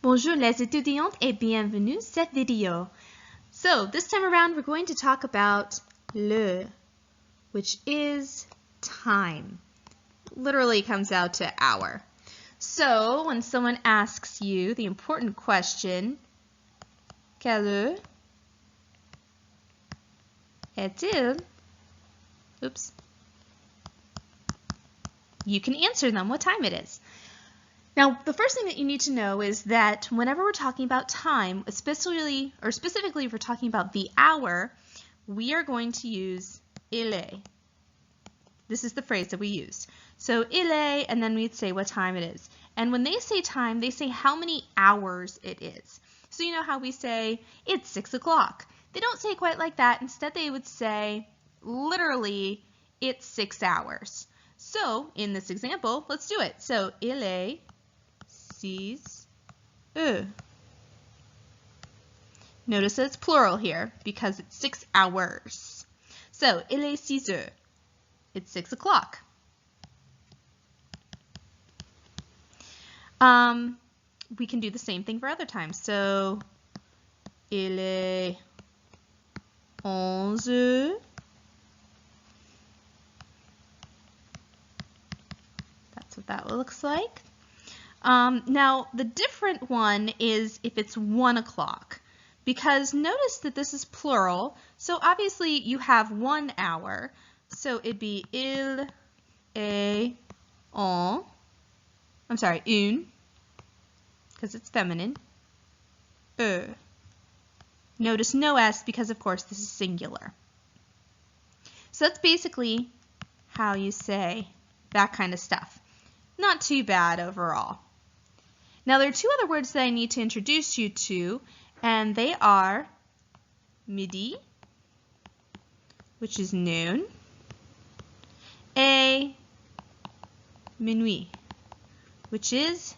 Bonjour les étudiantes et bienvenue cette vidéo. So this time around we're going to talk about l'heure, which is time. Literally comes out to hour. So when someone asks you the important question, quelle heure est-il? Oops. You can answer them what time it is. Now, the first thing that you need to know is that whenever we're talking about time, specifically if we're talking about the hour, we are going to use il est. This is the phrase that we use. So il est, and then we'd say what time it is. And when they say time, they say how many hours it is. So you know how we say, it's 6 o'clock. They don't say it quite like that. Instead, they would say, literally, it's 6 hours. So in this example, let's do it. So il est 6 heures. Notice that it's plural here because it's 6 hours. So, il est 6 heures. It's 6 o'clock. We can do the same thing for other times. So, il est 11 heures. That's what that looks like. Now, the different one is if it's 1 o'clock, because notice that this is plural, so obviously you have 1 hour, so it'd be il est une, because it's feminine, heure. Notice no S because, of course, this is singular. So that's basically how you say that kind of stuff. Not too bad overall. Now, there are two other words that I need to introduce you to, and they are midi, which is noon, et minuit, which is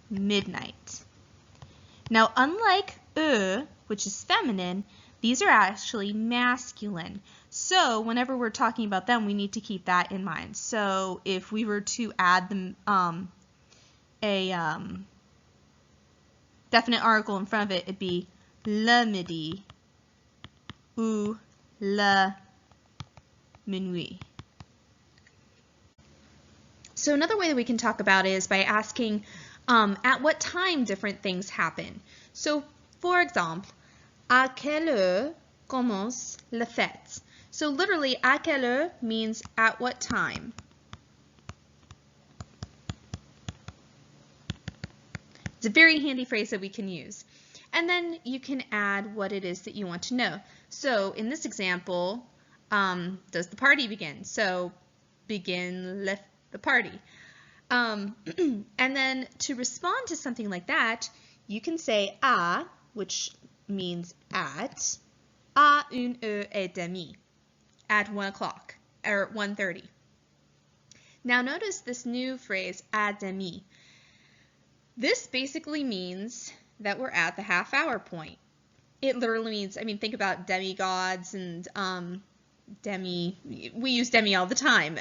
midnight. Now, unlike which is feminine, these are actually masculine. So whenever we're talking about them, we need to keep that in mind. So if we were to add them, a definite article in front of it, it'd be le midi ou le minuit. So another way that we can talk about it is by asking at what time different things happen. So for example, à quelle heure commence la fête? So literally, à quelle heure means at what time. It's a very handy phrase that we can use. And then you can add what it is that you want to know. So in this example, does the party begin? So begin the party. And then to respond to something like that, you can say à, which means at, à une heure et demie, at 1 o'clock, or 1:30. Now notice this new phrase, à demi. This basically means that we're at the half-hour point. It literally means, I mean, think about demigods and we use demi all the time,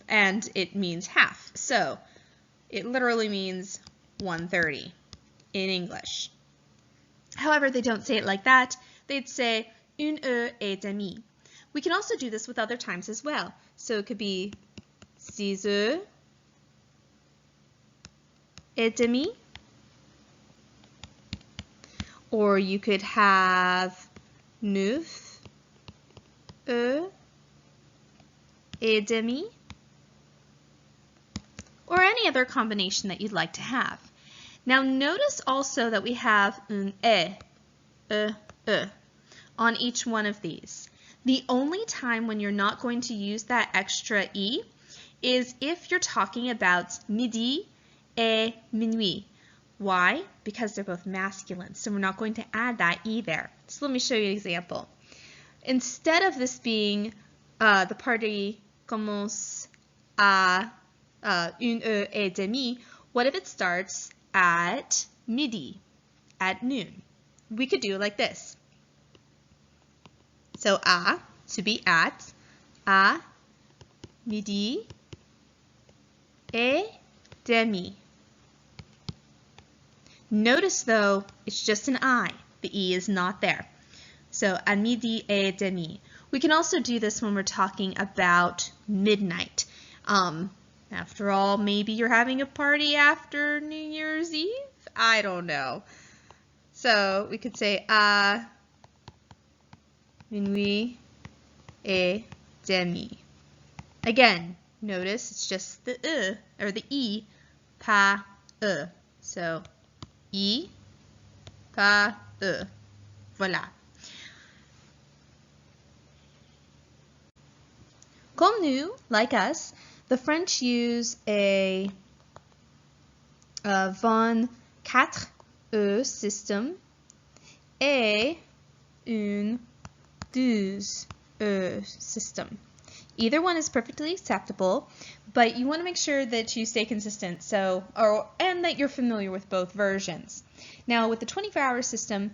and it means half. So it literally means 1:30 in English. However, they don't say it like that. They'd say une heure et demie. We can also do this with other times as well. So it could be 6 heures et demie. Or you could have 9 heures et demie. Or any other combination that you'd like to have. Now notice also that we have un on each one of these. The only time when you're not going to use that extra e is if you're talking about midi et minuit. Why? Because they're both masculine, so we're not going to add that e there. So let me show you an example. Instead of this being the party commence à une heure et demie, what if it starts at midi, at noon? We could do it like this. So à, to be at midi et demi. Notice though, it's just an I. The E is not there. So à midi et demi. We can also do this when we're talking about midnight. After all, maybe you're having a party after New Year's Eve? I don't know. So we could say à minuit et demi. Again, notice it's just the or the E, pas So I, pas Voilà. Comme nous, like us, the French use a von 4 system et une 12 system. Either one is perfectly acceptable, but you want to make sure that you stay consistent and that you're familiar with both versions. Now with the 24-hour system,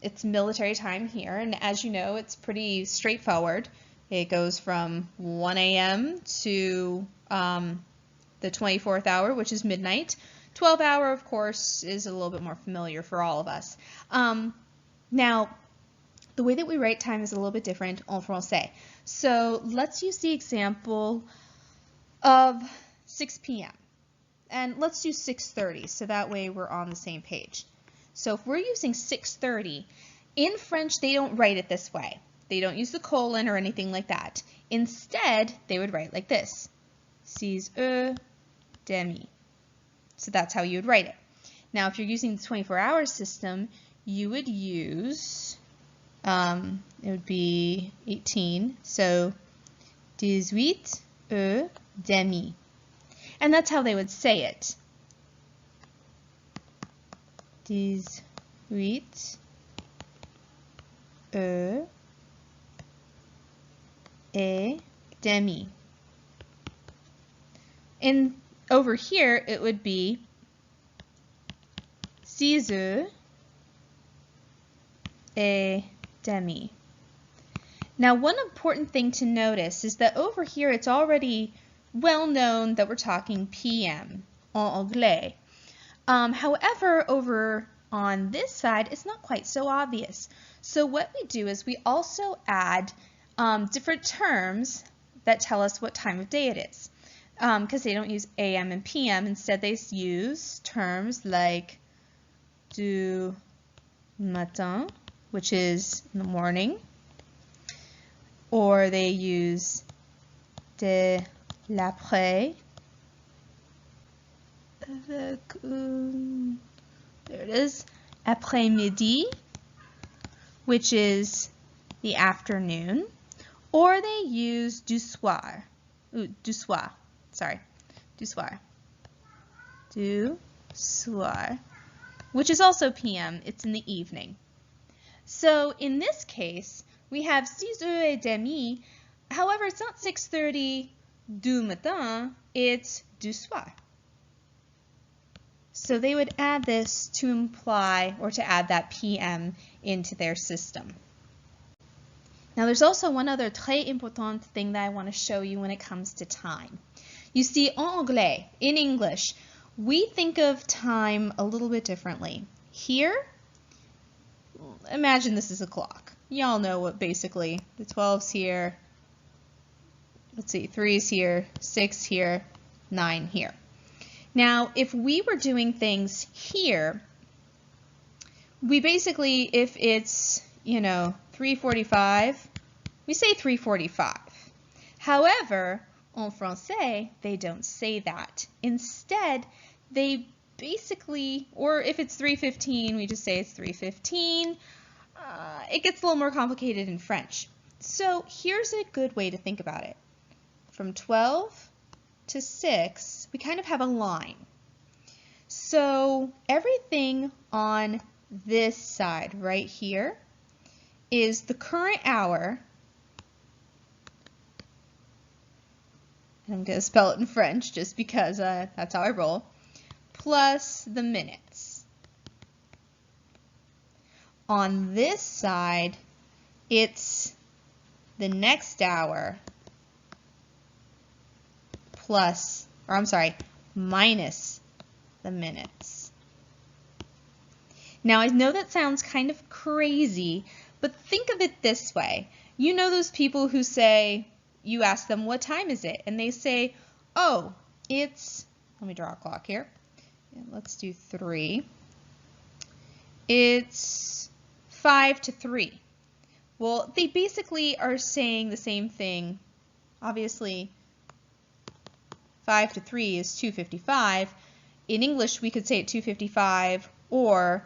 it's military time here, and as you know, it's pretty straightforward. It goes from 1 a.m. to the 24th hour, which is midnight. 12 hour, of course, is a little bit more familiar for all of us. Now, the way that we write time is a little bit different en français. So let's use the example of 6 p.m. And let's do 6:30, so that way we're on the same page. So if we're using 6:30, in French they don't write it this way. They don't use the colon or anything like that. Instead, they would write like this, 6:30. So that's how you would write it. Now, if you're using the 24-hour system, you would use, it would be 18, so 18:30. And that's how they would say it. 18:30. And over here, it would be 6:30. Now, one important thing to notice is that over here, it's already well known that we're talking PM, en anglais. However, over on this side, it's not quite so obvious. So what we do is we also add different terms that tell us what time of day it is. Because they don't use AM and PM. Instead, they use terms like du matin, which is in the morning, or they use de l'après, there it is, après-midi, which is the afternoon, or they use du soir, du soir, which is also PM, it's in the evening. So in this case, we have 6:30. However, it's not 6:30 du matin, it's du soir. So they would add this to imply or to add that PM into their system. Now there's also one other très important thing that I want to show you when it comes to time. You see, en anglais, in English, we think of time a little bit differently. Here, imagine this is a clock. Y'all know what basically the 12's here, let's see, 3's here, 6 here, 9 here. Now, if we were doing things here, we basically, if it's, 3:45, we say 3:45. However, en français, they don't say that. Instead, they basically, or if it's 3:15, we just say it's 3:15. It gets a little more complicated in French. So here's a good way to think about it. From 12 to 6, we kind of have a line. So everything on this side right here is the current hour, and I'm going to spell it in French just because that's how I roll, plus the minutes. On this side, it's the next hour minus the minutes. Now, I know that sounds kind of crazy, but think of it this way. You know those people who say, you ask them, what time is it? And they say, oh, it's, let me draw a clock here. Let's do 3. It's 5 to 3. Well, they basically are saying the same thing. Obviously, 5 to 3 is 2:55. In English, we could say it 2:55 or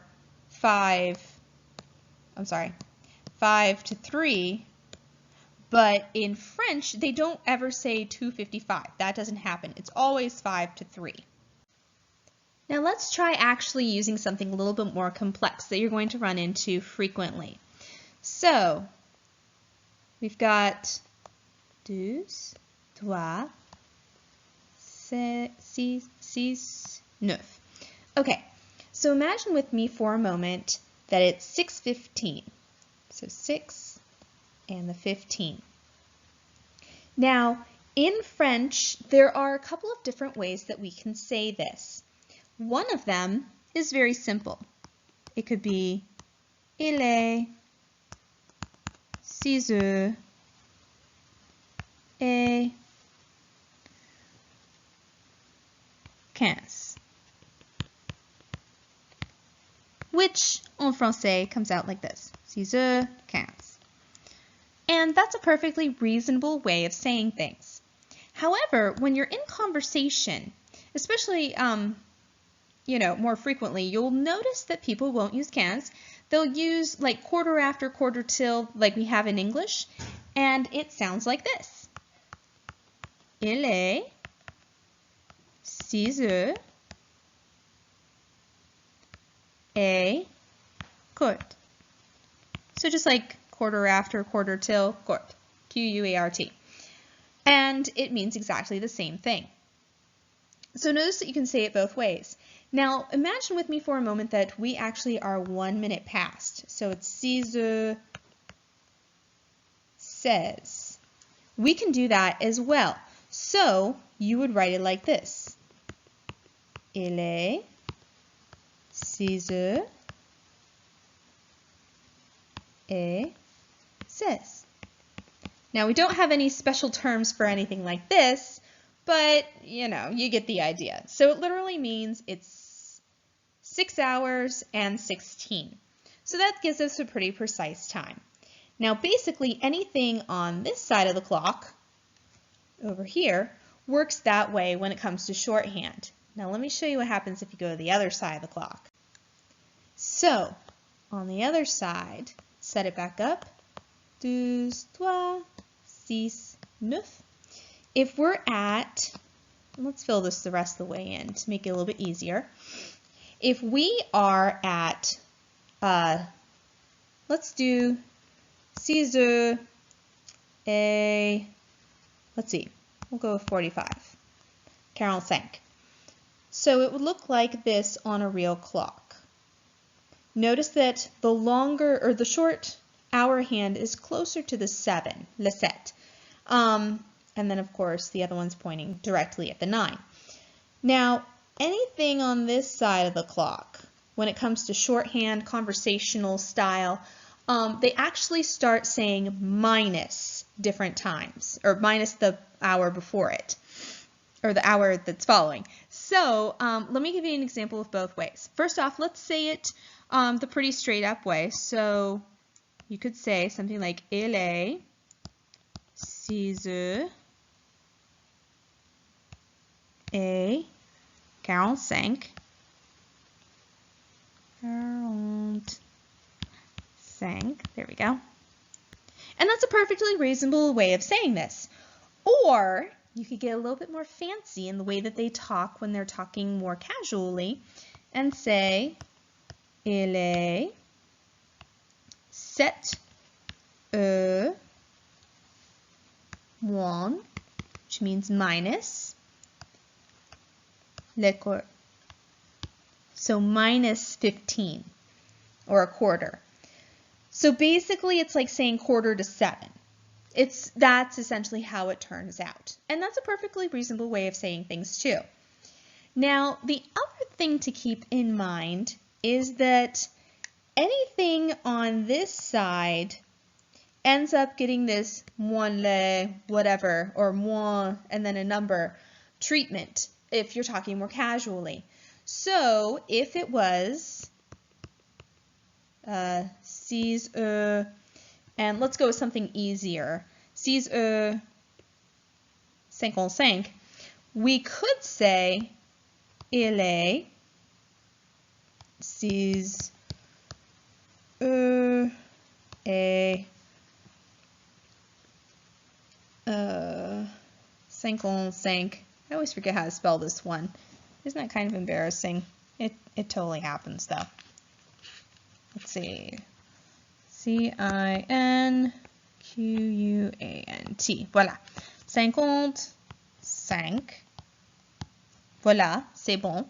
5 to 3. But in French, they don't ever say 2:55. That doesn't happen. It's always 5 to 3. Now let's try actually using something a little bit more complex that you're going to run into frequently. So we've got 2, 3, 6, 9. Okay, so imagine with me for a moment that it's 6:15. So 6 and the 15. Now, in French, there are a couple of different ways that we can say this. One of them is very simple. It could be il est 6 heures et 15, which en français comes out like this, 6 heures 15. And that's a perfectly reasonable way of saying things. However, when you're in conversation, especially more frequently, you'll notice that people won't use 15. They'll use like quarter after, quarter till, like we have in English, and it sounds like this. Il est 6 heures et quart. So just like quarter after, quarter till, quart. Q-U-A-R-T. And it means exactly the same thing. So notice that you can say it both ways. Now imagine with me for a moment that we actually are 1 minute past. So it's 6 heures 16. We can do that as well. So you would write it like this. Il est 6 heures et 16. Now we don't have any special terms for anything like this, but you get the idea. So it literally means it's 6 hours and 16. So that gives us a pretty precise time. Now basically anything on this side of the clock over here works that way when it comes to shorthand. Now let me show you what happens if you go to the other side of the clock. So on the other side, set it back up. 2, 3, 6, 9. If we're at, let's fill this the rest of the way in to make it a little bit easier. If we are at, let's do 6 heures et, let's see, we'll go with 45. 45. So it would look like this on a real clock. Notice that the longer or the short hour hand is closer to the 7, le 7. And then of course the other one's pointing directly at the 9. Now anything on this side of the clock, when it comes to shorthand, conversational style, they actually start saying minus different times, or minus the hour before it, or the hour that's following. So let me give you an example of both ways. First off, let's say it the pretty straight up way. So you could say something like il est 6 heures et 45. 45. There we go. And that's a perfectly reasonable way of saying this. Or you could get a little bit more fancy in the way that they talk when they're talking more casually and say il est 7 heures moins, which means minus le quart. So minus 15 or a quarter. So basically it's like saying quarter to 7. That's essentially how it turns out. And that's a perfectly reasonable way of saying things too. Now, the other thing to keep in mind is that anything on this side ends up getting this moins le whatever, or moins and then a number treatment if you're talking more casually. So if it was 6 heures, and let's go with something easier, 6 heures 55, we could say il est 6 heures et 55. I always forget how to spell this one. Isn't that kind of embarrassing? It totally happens though. Let's see. Cinquant. Voilà. 55. Voilà, c'est bon.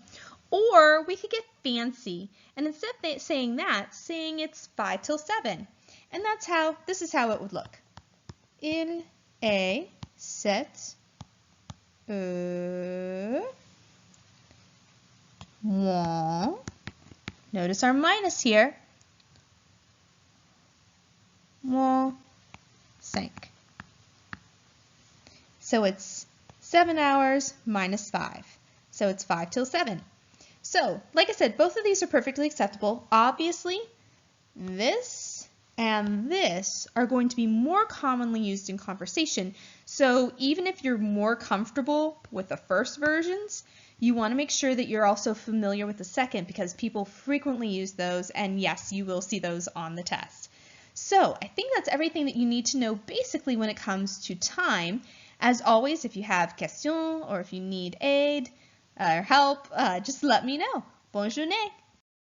Or we could get fancy, and instead of saying that, saying it's 5 till 7. And this is how it would look. Il est 7 heures moins, notice our minus here, moins 5. So it's 7 hours minus 5. So it's 5 till 7. So, like I said, both of these are perfectly acceptable. Obviously, this and this are going to be more commonly used in conversation. So even if you're more comfortable with the first versions, you want to make sure that you're also familiar with the second, because people frequently use those, and yes, you will see those on the test. So I think that's everything that you need to know basically when it comes to time. As always, if you have questions or if you need aid or help, just let me know. Bonne journée!